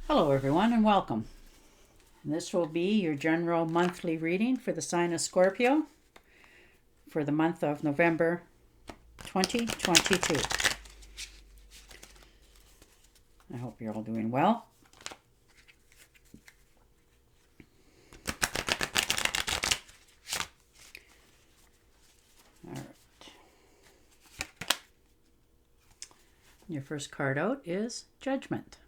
Hello, everyone, and welcome. And this will be your general monthly reading for the sign of Scorpio for the month of November 2022. I hope you're all doing well. All right. Your first card out is Judgment.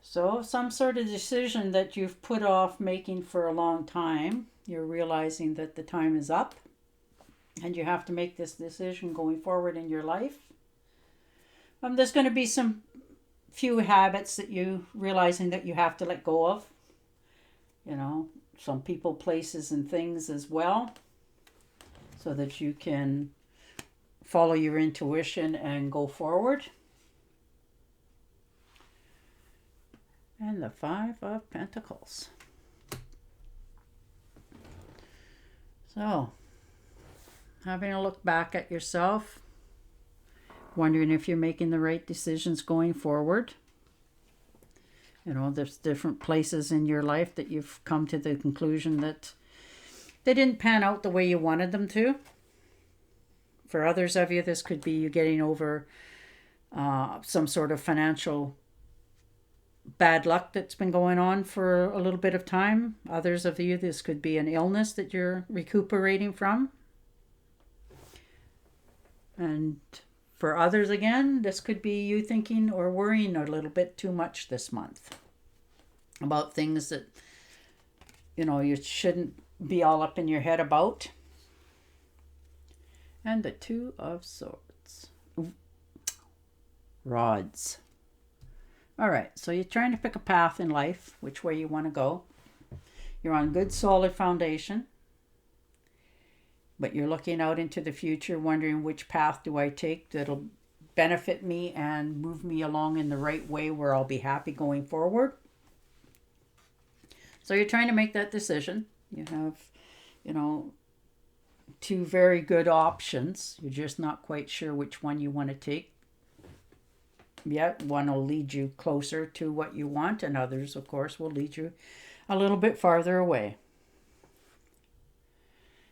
So, some sort of decision that you've put off making for a long time, you're realizing that the time is up and you have to make this decision going forward in your life. There's going to be some few habits that you realizing that you have to let go of. Some people, places, and things as well, so that you can follow your intuition and go forward. And the Five of Pentacles. So, having a look back at yourself, wondering if you're making the right decisions going forward. There's different places in your life that you've come to the conclusion that they didn't pan out the way you wanted them to. For others of you, this could be you getting over some sort of financial bad luck that's been going on for a little bit of time. Others of you, this could be an illness that you're recuperating from. And for others, again, this could be you thinking or worrying a little bit too much this month about things that, you shouldn't be all up in your head about. And the Two of Swords. Rods. All right, so you're trying to pick a path in life, which way you want to go. You're on good, solid foundation, but you're looking out into the future, wondering which path do I take that'll benefit me and move me along in the right way where I'll be happy going forward. So you're trying to make that decision. You have, two very good options. You're just not quite sure which one you want to take. Yet one will lead you closer to what you want, and others, of course, will lead you a little bit farther away.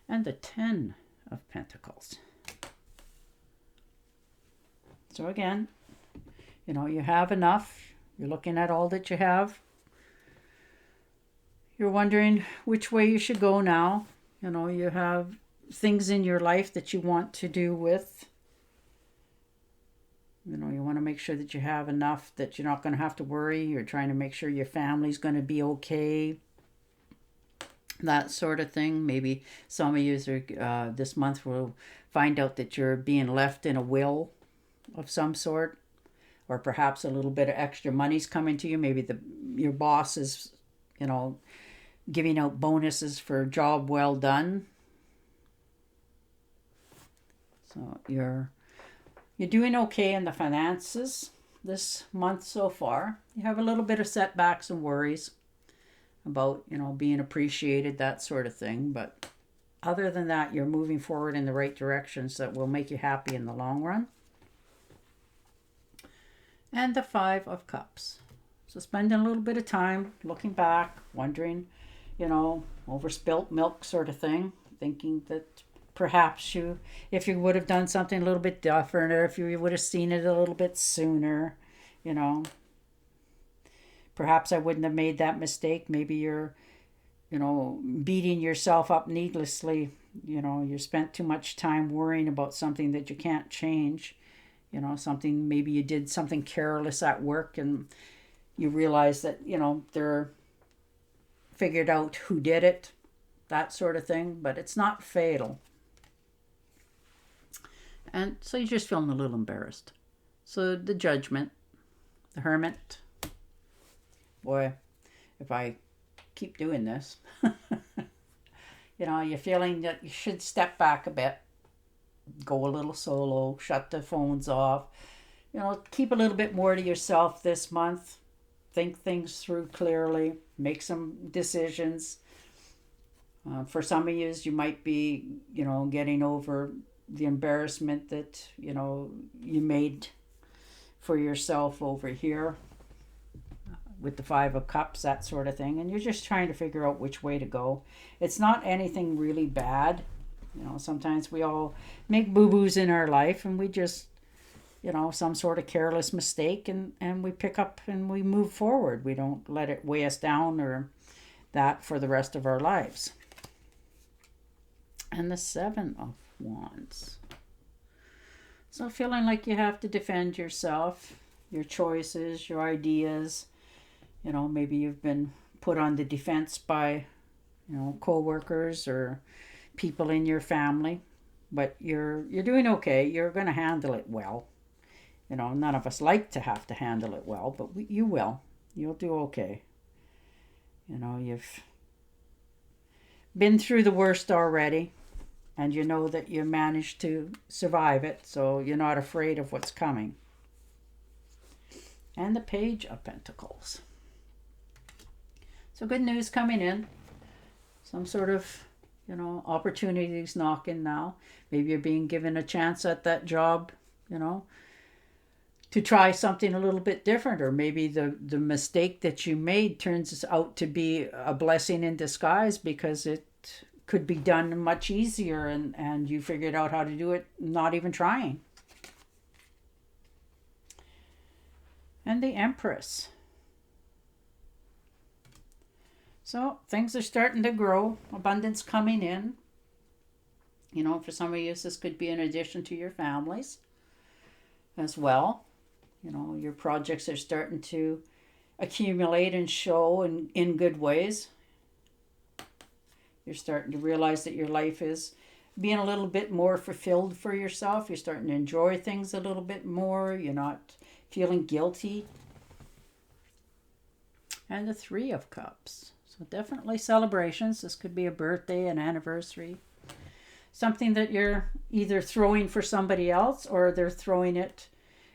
And the Ten of Pentacles. So again, you have enough. You're looking at all that you have. You're wondering which way you should go now. You have things in your life that you want to do with. You want to make sure that you have enough that you're not going to have to worry. You're trying to make sure your family's going to be okay. That sort of thing. Maybe some of you this month will find out that you're being left in a will of some sort. Or perhaps a little bit of extra money's coming to you. Maybe your boss is, giving out bonuses for a job well done. So you're doing okay in the finances this month so far. You have a little bit of setbacks and worries about, being appreciated, that sort of thing. But other than that, you're moving forward in the right directions that will make you happy in the long run. And the Five of Cups. So spending a little bit of time looking back, wondering, over spilt milk sort of thing, thinking that perhaps if you would have done something a little bit different, or if you would have seen it a little bit sooner, perhaps I wouldn't have made that mistake. Maybe you're, beating yourself up needlessly. You spent too much time worrying about something that you can't change. Something, maybe you did something careless at work and you realize that, they're figured out who did it, that sort of thing, but it's not fatal. And so you're just feeling a little embarrassed. So the Judgment, the Hermit. Boy, if I keep doing this, you're feeling that you should step back a bit, go a little solo, shut the phones off, keep a little bit more to yourself this month. Think things through clearly, make some decisions. For some of you might be, getting over the embarrassment that, you know, you made for yourself over here with the Five of Cups, that sort of thing. And you're just trying to figure out which way to go. It's not anything really bad. You know, sometimes we all make boo-boos in our life, and we just, you know, some sort of careless mistake, and we pick up and we move forward. We don't let it weigh us down or that for the rest of our lives. And the Seven of Wands. So feeling like you have to defend yourself, your choices, your ideas. You know, maybe you've been put on the defense by, you know, co-workers or people in your family, but you're doing okay. You're going to handle it well. You know, none of us like to have to handle it well, but you will. You'll do okay. You know, you've been through the worst already, and you know that you managed to survive it, so you're not afraid of what's coming. And the Page of Pentacles. So good news coming in. Some sort of, you know, opportunities knocking now. Maybe you're being given a chance at that job, you know, to try something a little bit different. Or maybe the mistake that you made turns out to be a blessing in disguise, because it could be done much easier, and you figured out how to do it not even trying. And the Empress. So things are starting to grow, abundance coming in. You know, for some of you, this could be in addition to your families as well. You know, your projects are starting to accumulate and show in good ways. You're starting to realize that your life is being a little bit more fulfilled for yourself. You're starting to enjoy things a little bit more. You're not feeling guilty. And the Three of Cups. So definitely celebrations. This could be a birthday, an anniversary. Something that you're either throwing for somebody else, or they're throwing it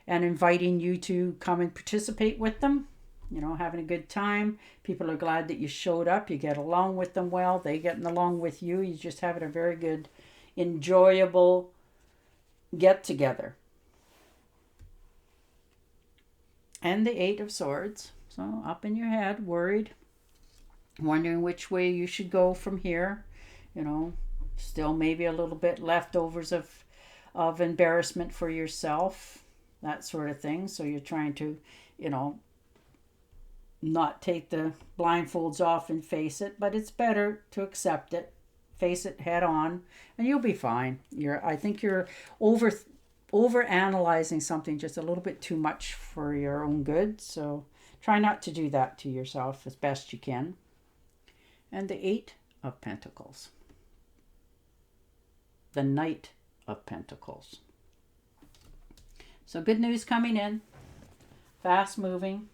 and inviting you to come and participate with them. You know, having a good time. People are glad that you showed up. You get along with them well. They getting along with you. You're just having a very good, enjoyable get together. And the Eight of Swords. So up in your head, worried, wondering which way you should go from here. You know, still maybe a little bit leftovers of embarrassment for yourself, that sort of thing. So you're trying to, you know, not take the blindfolds off and face it, but it's better to accept it, face it head on, and you'll be fine. I think you're over analyzing something just a little bit too much for your own good. So try not to do that to yourself as best you can. And the Eight of Pentacles. The Knight of Pentacles. So good news coming in. Fast moving.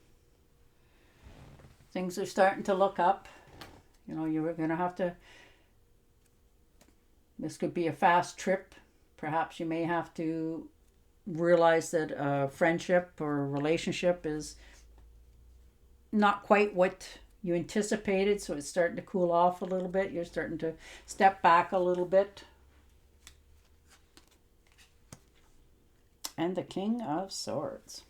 Things are starting to look up. You know, you're going to have to... This could be a fast trip. Perhaps you may have to realize that a friendship or a relationship is not quite what you anticipated, so it's starting to cool off a little bit. You're starting to step back a little bit. And the King of Swords.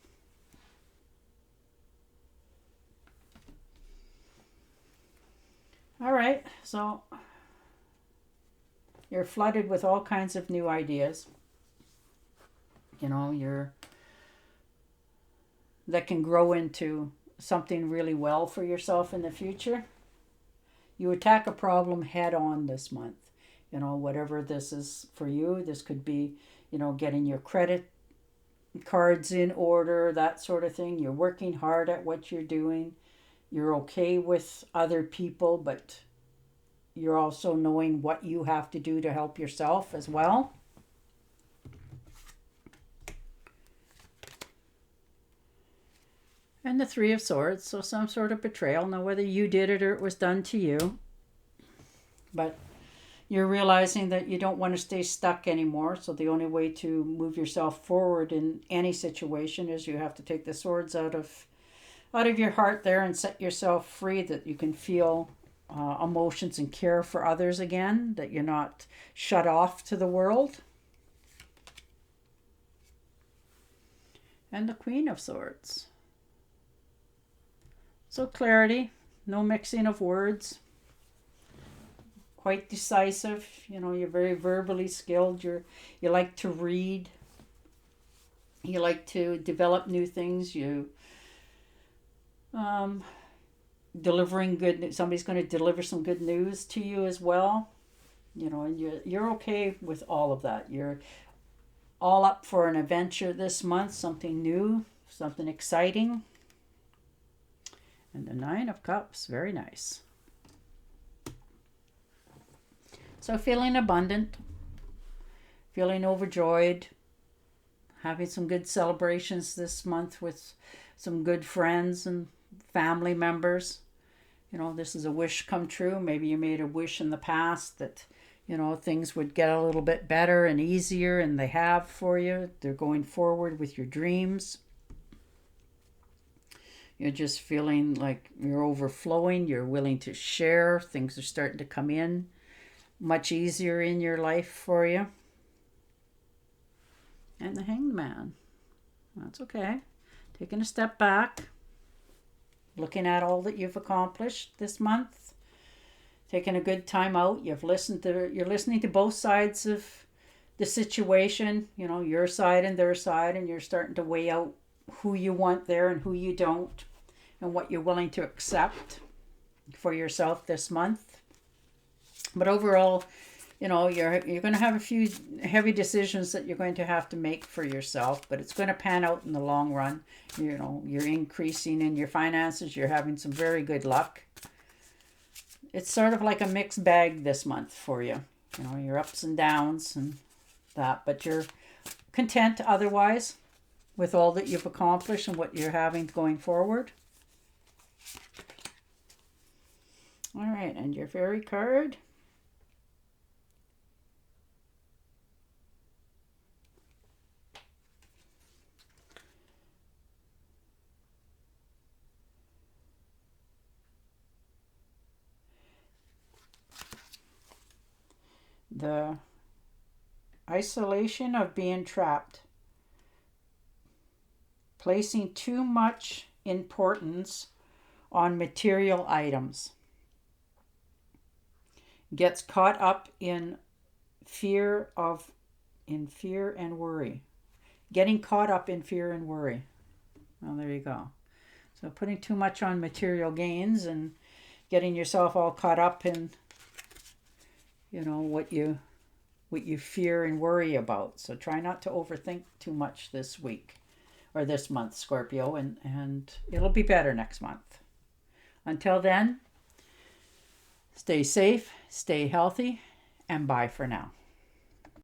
All right, so you're flooded with all kinds of new ideas. You know, that can grow into something really well for yourself in the future. You attack a problem head on this month. You know, whatever this is for you, this could be, you know, getting your credit cards in order, that sort of thing. You're working hard at what you're doing. You're okay with other people, but you're also knowing what you have to do to help yourself as well. And the Three of Swords, so some sort of betrayal. Now, whether you did it or it was done to you, but you're realizing that you don't want to stay stuck anymore. So the only way to move yourself forward in any situation is you have to take the swords out of your heart there and set yourself free, that you can feel emotions and care for others again, that you're not shut off to the world. and the Queen of Swords. So clarity, no mixing of words. Quite decisive. You know, you're very verbally skilled. You like to read. You like to develop new things. You delivering good. Somebody's going to deliver some good news to you as well. You know, and you're okay with all of that. You're all up for an adventure this month. Something new, something exciting. And the Nine of Cups, very nice. So feeling abundant, feeling overjoyed, having some good celebrations this month with some good friends and family members. You know, this is a wish come true. Maybe you made a wish in the past that, you know, things would get a little bit better and easier, and they have for you. They're going forward with your dreams. You're just feeling like you're overflowing. You're willing to share. Things are starting to come in much easier in your life for you. And the Hanged Man. That's okay. Taking a step back. Looking at all that you've accomplished this month. Taking a good time out. You're listening to both sides of the situation. You know, your side and their side. And you're starting to weigh out who you want there and who you don't. And what you're willing to accept for yourself this month. But overall, you know, you're going to have a few heavy decisions that you're going to have to make for yourself, but it's going to pan out in the long run. You know, you're increasing in your finances. You're having some very good luck. It's sort of like a mixed bag this month for you. You know, your ups and downs and that, but you're content otherwise with all that you've accomplished and what you're having going forward. All right, and your fairy card. The isolation of being trapped. Placing too much importance on material items. Gets caught up in fear and worry. Getting caught up in fear and worry. Well, there you go. So putting too much on material gains and getting yourself all caught up in, you know, what you fear and worry about. So try not to overthink too much this week or this month, Scorpio, and it'll be better next month. Until then, stay safe, stay healthy, and bye for now.